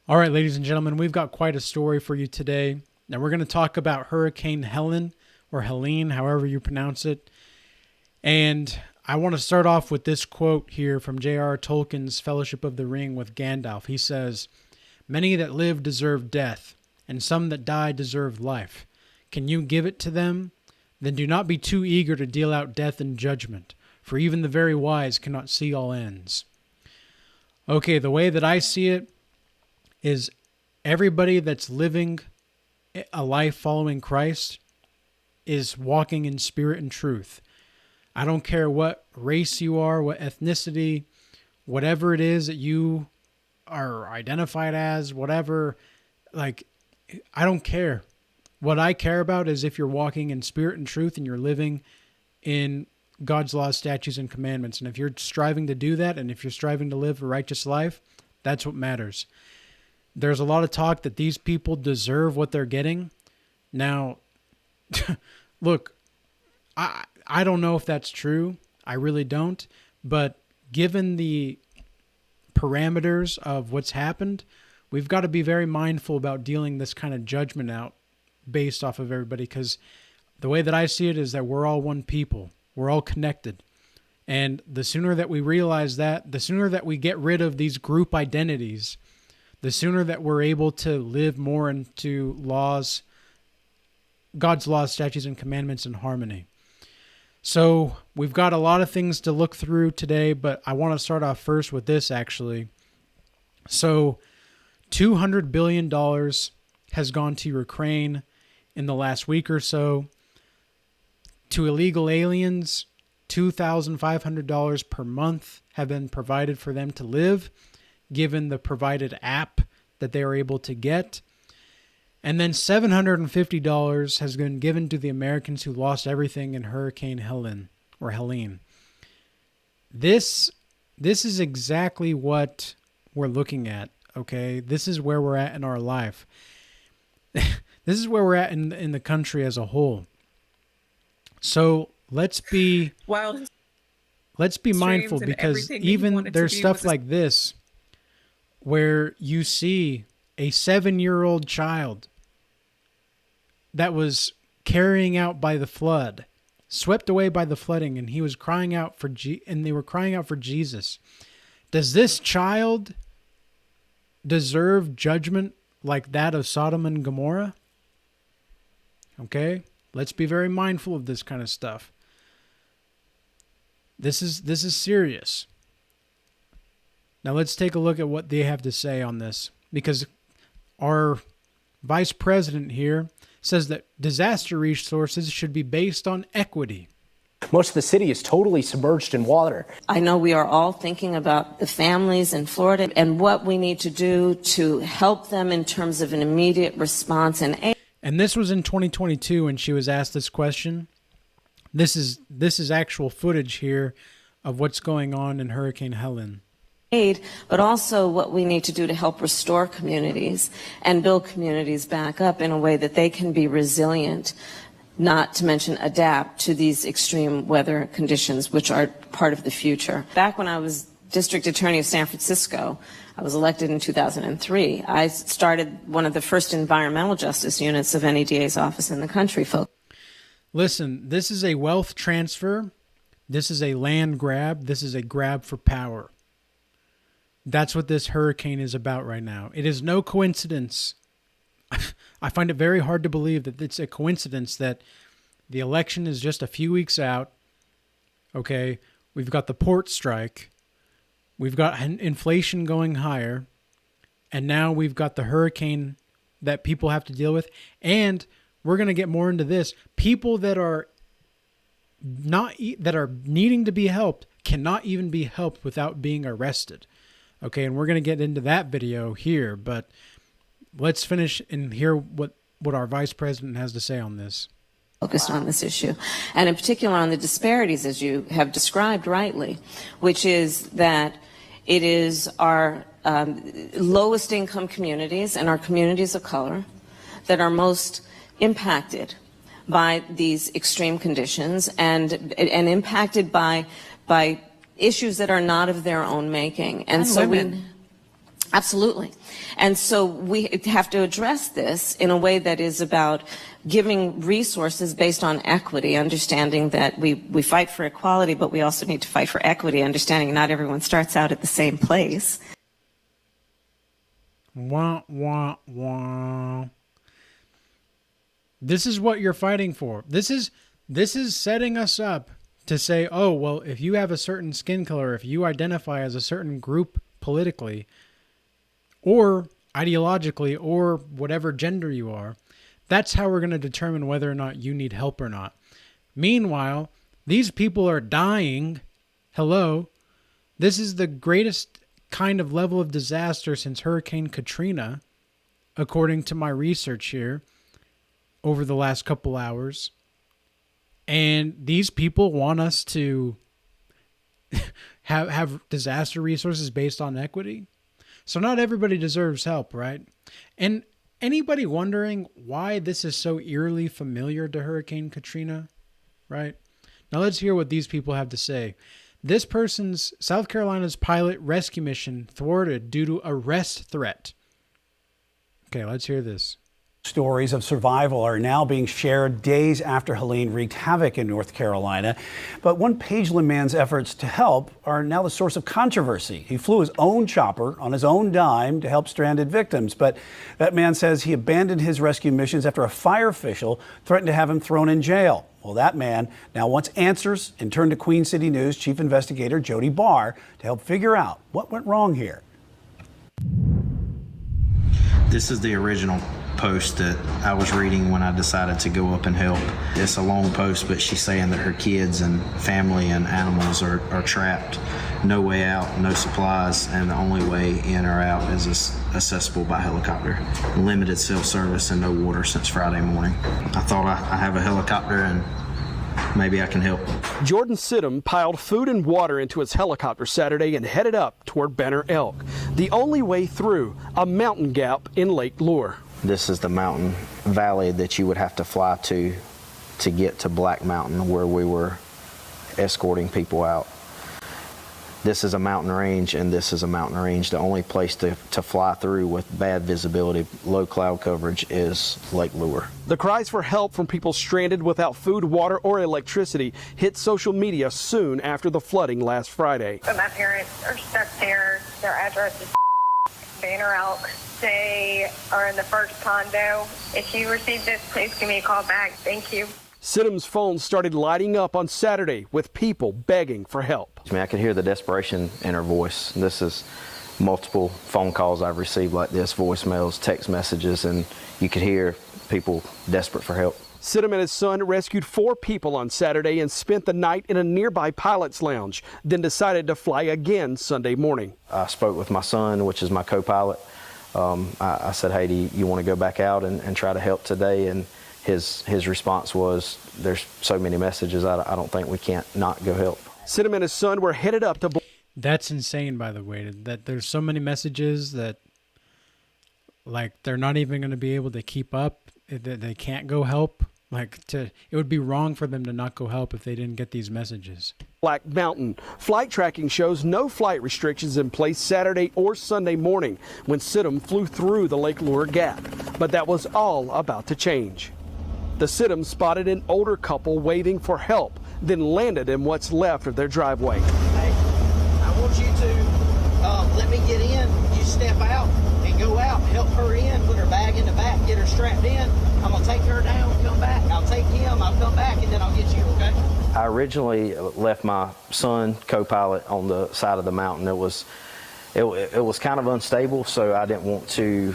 All right, ladies and gentlemen, we've got quite a story for you today. Now, we're going to talk about Hurricane Helen, or Helene, however you pronounce it. And I want to start off with this quote here from J.R. Tolkien's Fellowship of the Ring with Gandalf. He says, "Many that live deserve death, and some that die deserve life. Can you give it to them? Then do not be too eager to deal out death and judgment, for even the very wise cannot see all ends." Okay, the way that I see it is everybody that's living a life following Christ is walking in spirit and truth. I don't care what race you are, what ethnicity, whatever it is that you are identified as, whatever, like, I don't care. What I care about is if you're walking in spirit and truth and you're living in God's laws, statutes, and commandments. And if you're striving to do that, and if you're striving to live a righteous life, that's what matters. There's a lot of talk that these people deserve what they're getting. Now, look, I don't know if that's true. I really don't. But given the parameters of what's happened, we've got to be very mindful about dealing this kind of judgment out based off of everybody, because the way that I see it is that we're all one people. We're all connected. And the sooner that we realize that, the sooner that we get rid of these group identities, the sooner that we're able to live more into laws, God's laws, statutes, and commandments in harmony. So we've got a lot of things to look through today, but I want to start off first with this, actually. So $200 billion has gone to Ukraine in the last week or so. To illegal aliens, $2,500 per month have been provided for them to live, given the provided app that they are able to get. And then $750 has been given to the Americans who lost everything in Hurricane Helene, or Helene. This is exactly what we're looking at, okay? This is where we're at in our life. This is where we're at in the country as a whole. So let's be mindful, because even there's stuff like this where you see a 7-year-old child that was carrying out by the flood, swept away by the flooding, and he was crying out for and they were crying out for Jesus. Does this child deserve judgment like that of Sodom and Gomorrah? Okay, let's be very mindful of this kind of stuff. This is serious. Now let's take a look at what they have to say on this, because our vice president here says that disaster resources should be based on equity. Most of the city is totally submerged in water. I know we are all thinking about the families in Florida and what we need to do to help them in terms of an immediate response and aid. And this was in 2022 when she was asked this question. This is actual footage here of what's going on in Hurricane Helene. But also what we need to do to help restore communities and build communities back up in a way that they can be resilient, not to mention adapt to these extreme weather conditions, which are part of the future. Back when I was district attorney of San Francisco, I was elected in 2003. I started one of the first environmental justice units of any DA's office in the country, folks. Listen, this is a wealth transfer. This is a land grab. This is a grab for power. That's what this hurricane is about right now. It is no coincidence. I find it very hard to believe that it's a coincidence that the election is just a few weeks out. Okay, we've got the port strike. We've got inflation going higher. And now we've got the hurricane that people have to deal with. And we're going to get more into this. People that are needing to be helped cannot even be helped without being arrested. Okay, and we're going to get into that video here, but let's finish and hear what our vice president has to say on this. Focused on this issue, and in particular on the disparities, as you have described rightly, which is that it is our lowest income communities and our communities of color that are most impacted by these extreme conditions and impacted by issues that are not of their own making. And so women. Absolutely. And so we have to address this in a way that is about giving resources based on equity, understanding that we fight for equality, but we also need to fight for equity, understanding not everyone starts out at the same place. Wah, wah, wah. This is what you're fighting for. This is setting us up to say, oh, well, if you have a certain skin color, if you identify as a certain group politically, or ideologically, or whatever gender you are, that's how we're going to determine whether or not you need help or not. Meanwhile, these people are dying. Hello. This is the greatest kind of level of disaster since Hurricane Katrina, according to my research here over the last couple hours. And these people want us to have disaster resources based on equity. So not everybody deserves help, right? And anybody wondering why this is so eerily familiar to Hurricane Katrina, right? Now let's hear what these people have to say. This person's South Carolina's pilot rescue mission thwarted due to arrest threat. Okay, let's hear this. Stories of survival are now being shared days after Helene wreaked havoc in North Carolina. But one Pageland man's efforts to help are now the source of controversy. He flew his own chopper on his own dime to help stranded victims. But that man says he abandoned his rescue missions after a fire official threatened to have him thrown in jail. Well, that man now wants answers and turned to Queen City News Chief Investigator Jody Barr to help figure out what went wrong here. This is the original post that I was reading when I decided to go up and help. It's a long post, but she's saying that her kids and family and animals are trapped. No way out, no supplies, and the only way in or out is accessible by helicopter. Limited self-service and no water since Friday morning. I thought I have a helicopter and maybe I can help. Jordan Sidham piled food and water into his helicopter Saturday and headed up toward Banner Elk, the only way through a mountain gap in Lake Lure. This is the mountain valley that you would have to fly to get to Black Mountain, where we were escorting people out. This is a mountain range, and this is a mountain range. The only place to fly through with bad visibility, low cloud coverage, is Lake Lure. The cries for help from people stranded without food, water, or electricity hit social media soon after the flooding last Friday. So my parents are stuck there. Their address is Banner Elk. They are in the first condo. If you receive this, please give me a call back. Thank you. Sidham's phone started lighting up on Saturday with people begging for help. I could hear the desperation in her voice. This is multiple phone calls I've received like this, voicemails, text messages, and you could hear people desperate for help. Sidham and his son rescued 4 people on Saturday and spent the night in a nearby pilot's lounge, then decided to fly again Sunday morning. I spoke with my son, which is my co-pilot. I said, hey, do you want to go back out and try to help today? And his response was, there's so many messages, I don't think we can't not go help. Sidham and his son were headed up to... That's insane, by the way, that there's so many messages that, like, they're not even going to be able to keep up, that they can't go help. It would be wrong for them to not go help if they didn't get these messages. Black Mountain. Flight tracking shows no flight restrictions in place Saturday or Sunday morning when Sidham flew through the Lake Lure Gap. But that was all about to change. The Sidham spotted an older couple waving for help, then landed in what's left of their driveway. Hey, I want you to let me get in. You step out and go out, help her in, put her bag in the back, get her strapped in. I'm going to take her down, come back. I'll take him, I'll come back, and then I'll get you, okay? I originally left my son, co-pilot, on the side of the mountain. It was kind of unstable, so I didn't want to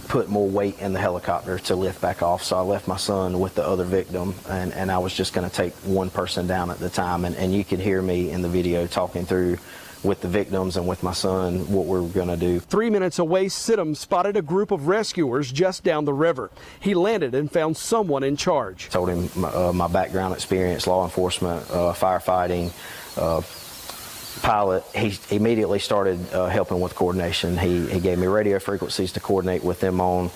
put more weight in the helicopter to lift back off. So I left my son with the other victim, and I was just going to take one person down at the time. And you could hear me in the video talking through with the victims and with my son what we're going to do. 3 minutes away, Sidham spotted a group of rescuers just down the river. He landed and found someone in charge. Told him my background experience, law enforcement, firefighting, pilot. He immediately started helping with coordination. He gave me radio frequencies to coordinate with them on,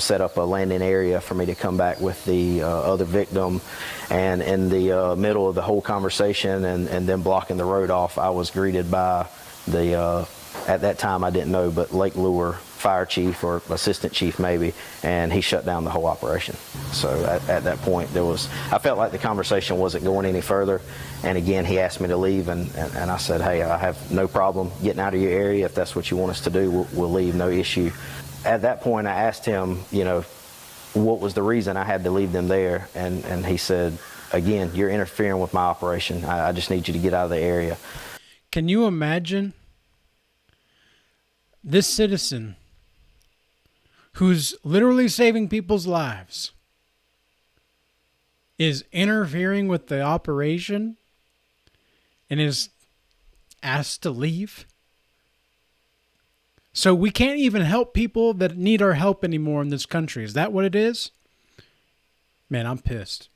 set up a landing area for me to come back with the other victim. And in the middle of the whole conversation and then blocking the road off, I was greeted by the at that time I didn't know, but Lake Lure fire chief or assistant chief maybe, and he shut down the whole operation. So at that point I felt like the conversation wasn't going any further, and again he asked me to leave, and I said, hey, I have no problem getting out of your area. If that's what you want us to do, we'll leave, no issue. At that point I asked him, what was the reason I had to leave them there, and he said, again, you're interfering with my operation. I just need you to get out of the area. Can you imagine this citizen who's literally saving people's lives is interfering with the operation and is asked to leave? So we can't even help people that need our help anymore in this country. Is that what it is? Man, I'm pissed.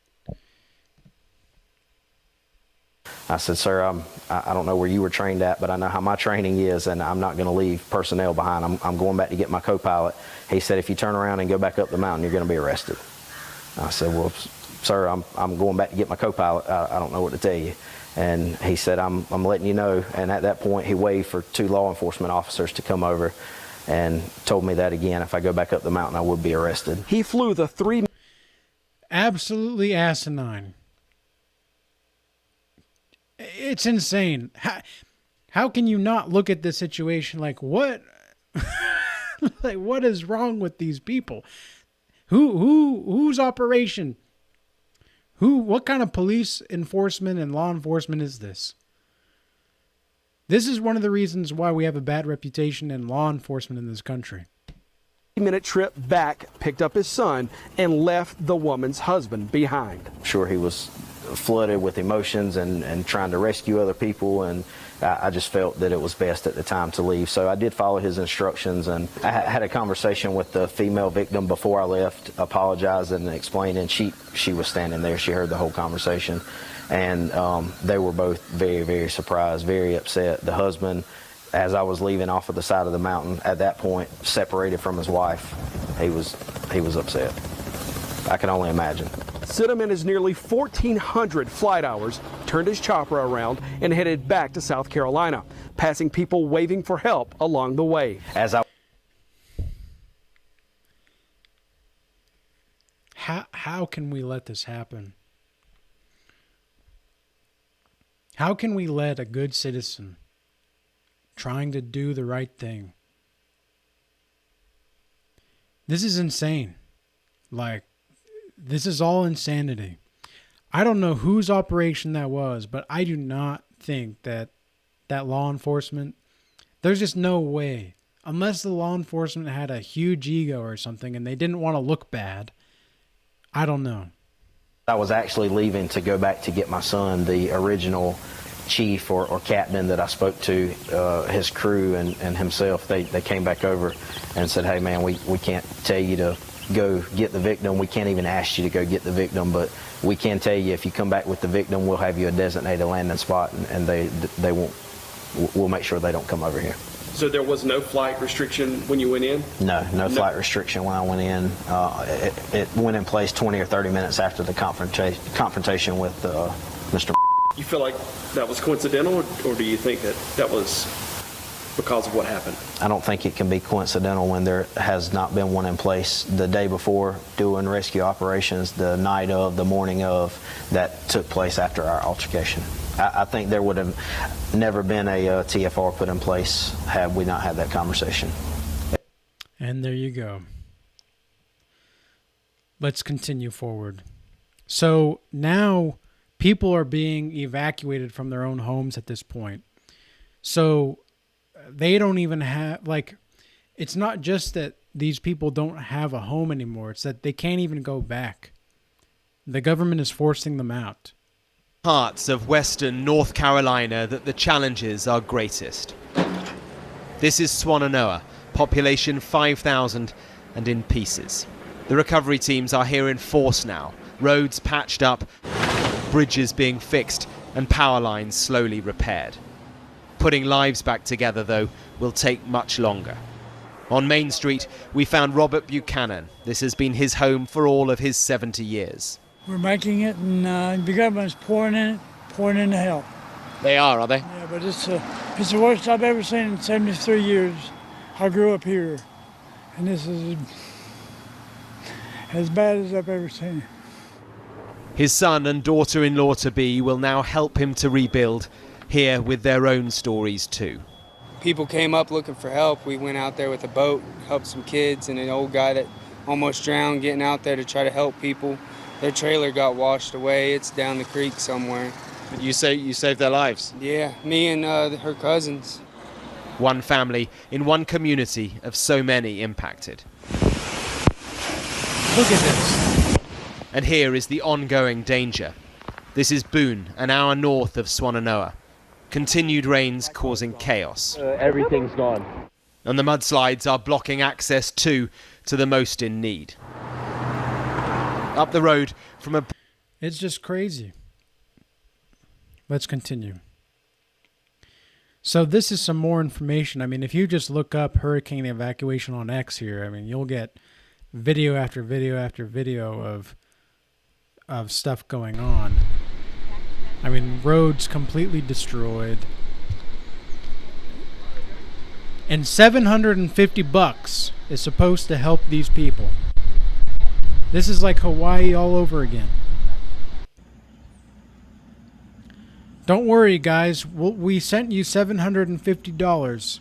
I said, sir, I don't know where you were trained at, but I know how my training is, and I'm not going to leave personnel behind. I'm going back to get my co-pilot. He said, if you turn around and go back up the mountain, you're going to be arrested. I said, well, sir, I'm going back to get my co-pilot. I don't know what to tell you. And he said, I'm letting you know. And at that point, he waved for 2 law enforcement officers to come over and told me that again, if I go back up the mountain, I would be arrested. He flew the 3. Absolutely asinine. It's insane. How can you not look at this situation like, what? Like, what is wrong with these people? Whose operation? What kind of police enforcement and law enforcement is this? This is one of the reasons why we have a bad reputation in law enforcement in this country. 3-minute trip back, picked up his son, and left the woman's husband behind. Sure, he was flooded with emotions and trying to rescue other people, and I just felt that it was best at the time to leave. So I did follow his instructions, and I had a conversation with the female victim before I left, apologizing and explaining. She was standing there. She heard the whole conversation, and they were both very, very surprised, very upset. The husband, as I was leaving off of the side of the mountain, at that point, separated from his wife, he was upset. I can only imagine. Sidham and his nearly 1,400 flight hours turned his chopper around and headed back to South Carolina, passing people waving for help along the way. How can we let this happen? How can we let a good citizen trying to do the right thing? This is insane. Like, this is all insanity. I don't know whose operation that was, but I do not think that law enforcement, there's just no way, unless the law enforcement had a huge ego or something and they didn't want to look bad. I don't know. I was actually leaving to go back to get my son. The original chief or captain that I spoke to, his crew and himself, they came back over and said, hey man, we can't tell you to go get the victim. We can't even ask you to go get the victim, but we can tell you if you come back with the victim, we'll have you a designated landing spot, and they won't. We'll make sure they don't come over here. So there was no flight restriction when you went in? No flight restriction when I went in. It went in place 20 or 30 minutes after the confrontation with Mr. You feel like that was coincidental, or do you think that was because of what happened? I don't think it can be coincidental when there has not been one in place the day before doing rescue operations, the night of, the morning of, that took place after our altercation. I think there would have never been a TFR put in place had we not had that conversation. And there you go. Let's continue forward. So now people are being evacuated from their own homes at this point. So they don't even have, like, it's not just that these people don't have a home anymore. It's that they can't even go back. The government is forcing them out. Parts of western North Carolina that the challenges are greatest. This is Swannanoa, population 5,000 and in pieces. The recovery teams are here in force now, roads patched up, bridges being fixed and power lines slowly repaired. Putting lives back together, though, will take much longer. On Main Street, we found Robert Buchanan. This has been his home for all of his 70 years. We're making it, and the government's pouring in to help. They are they? Yeah, but It's the worst I've ever seen in 73 years. I grew up here, and this is as bad as I've ever seen it. His son and daughter-in-law-to-be will now help him to rebuild, here with their own stories too. People came up looking for help. We went out there with a boat, helped some kids, and an old guy that almost drowned getting out there to try to help people. Their trailer got washed away. It's down the creek somewhere. You say you saved their lives? Yeah, me and her cousins. One family in one community of so many impacted. Look at this. And here is the ongoing danger. This is Boone, an hour north of Swannanoa. Continued rains causing chaos. Everything's gone. And the mudslides are blocking access to the most in need. Up the road from a... It's just crazy. Let's continue. So this is some more information. I mean, if you just look up hurricane evacuation on X here, I mean, you'll get video after video after video of stuff going on. I mean, roads completely destroyed. And $750 is supposed to help these people. This is like Hawaii all over again. Don't worry, guys. We sent you $750.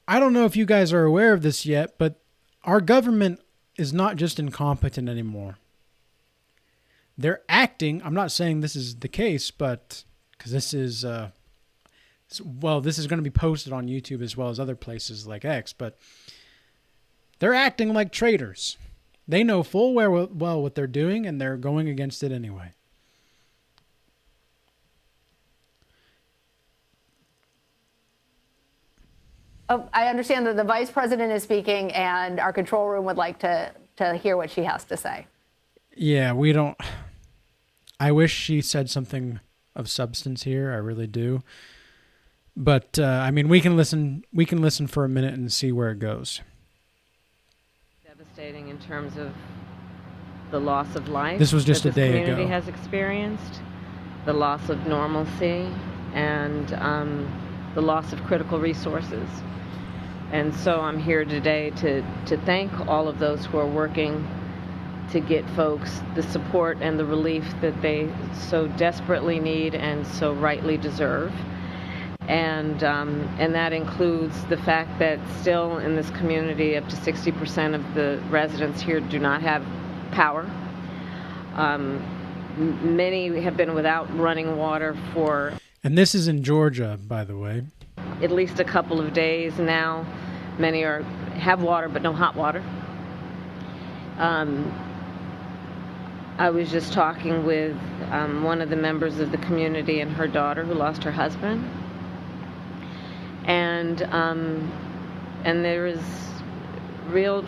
I don't know if you guys are aware of this yet, but our government is not just incompetent anymore. They're acting, I'm not saying this is the case, but because this is this is going to be posted on YouTube as well as other places like X, but they're acting like traitors. They know full well what they're doing, and they're going against it anyway. Oh, I understand that the vice president is speaking, and our control room would like to hear what she has to say. Yeah, we don't. I wish she said something of substance here. I really do. But I mean, we can listen. We can listen for a minute and see where it goes. Devastating in terms of the loss of life. This was just that a day ago. This community has experienced, the loss of normalcy, and the loss of critical resources. And so I'm here today to thank all of those who are working to get folks the support and the relief that they so desperately need and so rightly deserve. And that includes the fact that still in this community, up to 60% of the residents here do not have power. Many have been without running water for... And this is in Georgia, by the way. At least a couple of days now. Many have water, but no hot water. I was just talking with one of the members of the community and her daughter who lost her husband. And there is real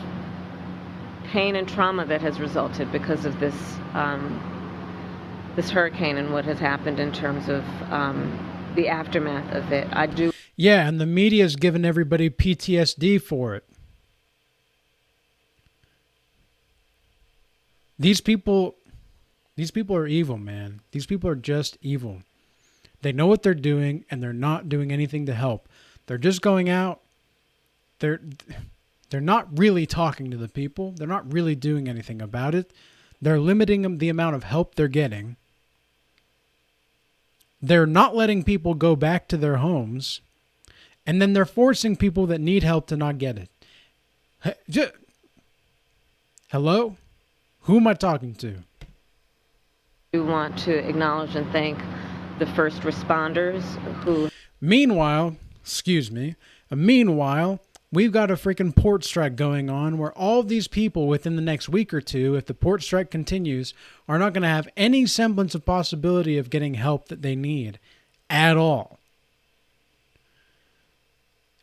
pain and trauma that has resulted because of this this hurricane and what has happened in terms of the aftermath of it. Yeah, and the media's given everybody PTSD for it. These people are evil, man. These people are just evil. They know what they're doing, and they're not doing anything to help. They're just going out. They're not really talking to the people. They're not really doing anything about it. They're limiting the amount of help they're getting. They're not letting people go back to their homes. And then they're forcing people that need help to not get it. Hello? Who am I talking to? We want to acknowledge and thank the first responders who... Meanwhile, we've got a freaking port strike going on where all of these people within the next week or two, if the port strike continues, are not going to have any semblance of possibility of getting help that they need at all.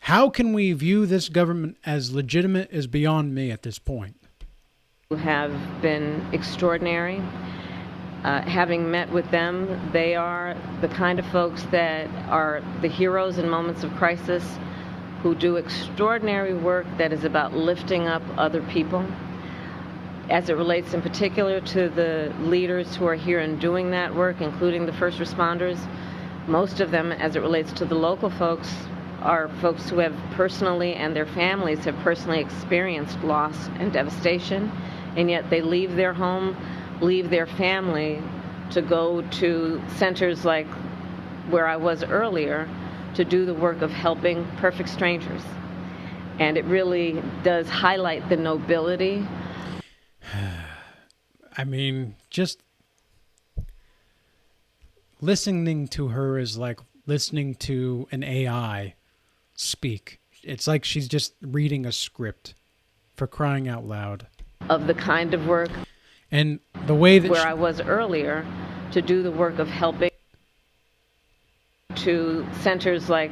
How can we view this government as legitimate is beyond me at this point. Have been extraordinary. Having met with them, they are the kind of folks that are the heroes in moments of crisis who do extraordinary work that is about lifting up other people. as it relates in particular to the leaders who are here and doing that work, including the first responders, most of them, as it relates to the local folks, are folks who have personally and their families have personally experienced loss and devastation, and yet they leave their home, leave their family to go to centers like where I was earlier to do the work of helping perfect strangers. And it really does highlight the nobility. I mean, just listening to her is like listening to an AI speak. It's like she's just reading a script, for crying out loud. Of the kind of work. And the way that where I was earlier to do the work of helping to centers like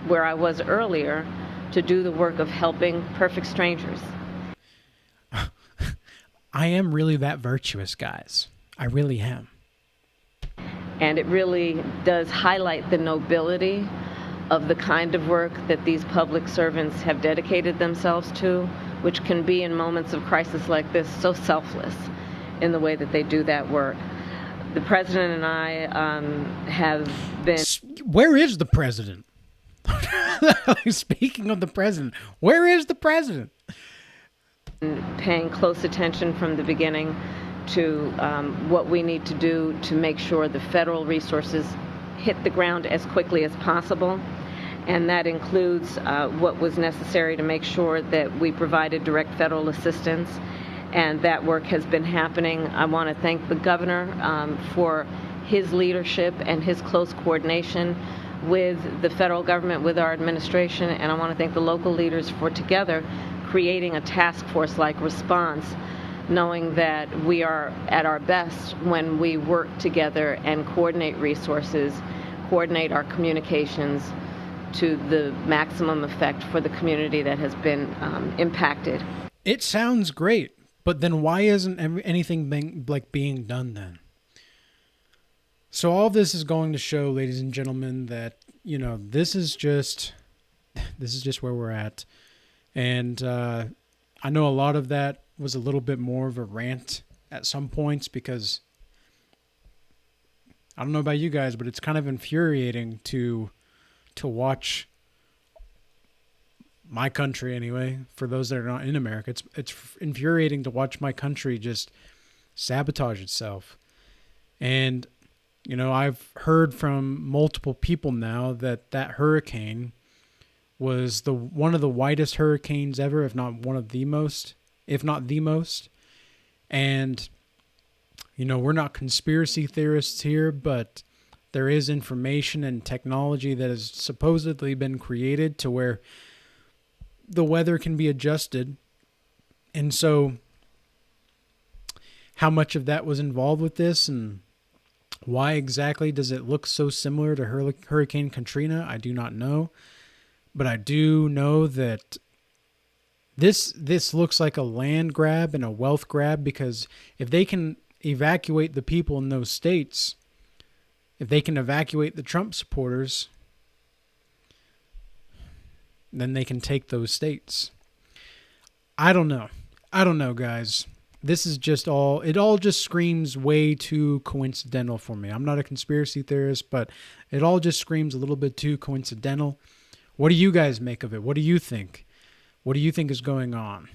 where I was earlier to do the work of helping perfect strangers. I am really that virtuous, guys. I really am. And it really does highlight the nobility of the kind of work that these public servants have dedicated themselves to, which can be in moments of crisis like this so selfless in the way that they do that work. The president and I have been... Where is the president? Speaking of the president, where is the president? Paying close attention from the beginning to what we need to do to make sure the federal resources hit the ground as quickly as possible. And that includes what was necessary to make sure that we provided direct federal assistance. And that work has been happening. I want to thank the governor for his leadership and his close coordination with the federal government, with our administration. And I want to thank the local leaders for together creating a task force-like response, knowing that we are at our best when we work together and coordinate resources, coordinate our communications to the maximum effect for the community that has been impacted. It sounds great, but then why isn't anything being done then? So all this is going to show, ladies and gentlemen, that, you know, this is just where we're at. And I know a lot of that was a little bit more of a rant at some points, because I don't know about you guys, but it's kind of infuriating to watch my country, anyway, for those that are not in America. It's infuriating to watch my country just sabotage itself. And, you know, I've heard from multiple people now that hurricane was one of the widest hurricanes ever, if not the most. And, you know, we're not conspiracy theorists here, but there is information and technology that has supposedly been created to where the weather can be adjusted. And so how much of that was involved with this and why exactly does it look so similar to Hurricane Katrina, I do not know. But I do know that this looks like a land grab and a wealth grab, because if they can evacuate the people in those states, if they can evacuate the Trump supporters, then they can take those states. I don't know, guys. This is just it all just screams way too coincidental for me. I'm not a conspiracy theorist, but it all just screams a little bit too coincidental. What do you guys make of it? What do you think? What do you think is going on?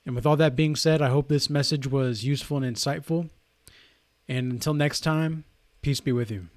And with all that being said, I hope this message was useful and insightful. And until next time, peace be with you.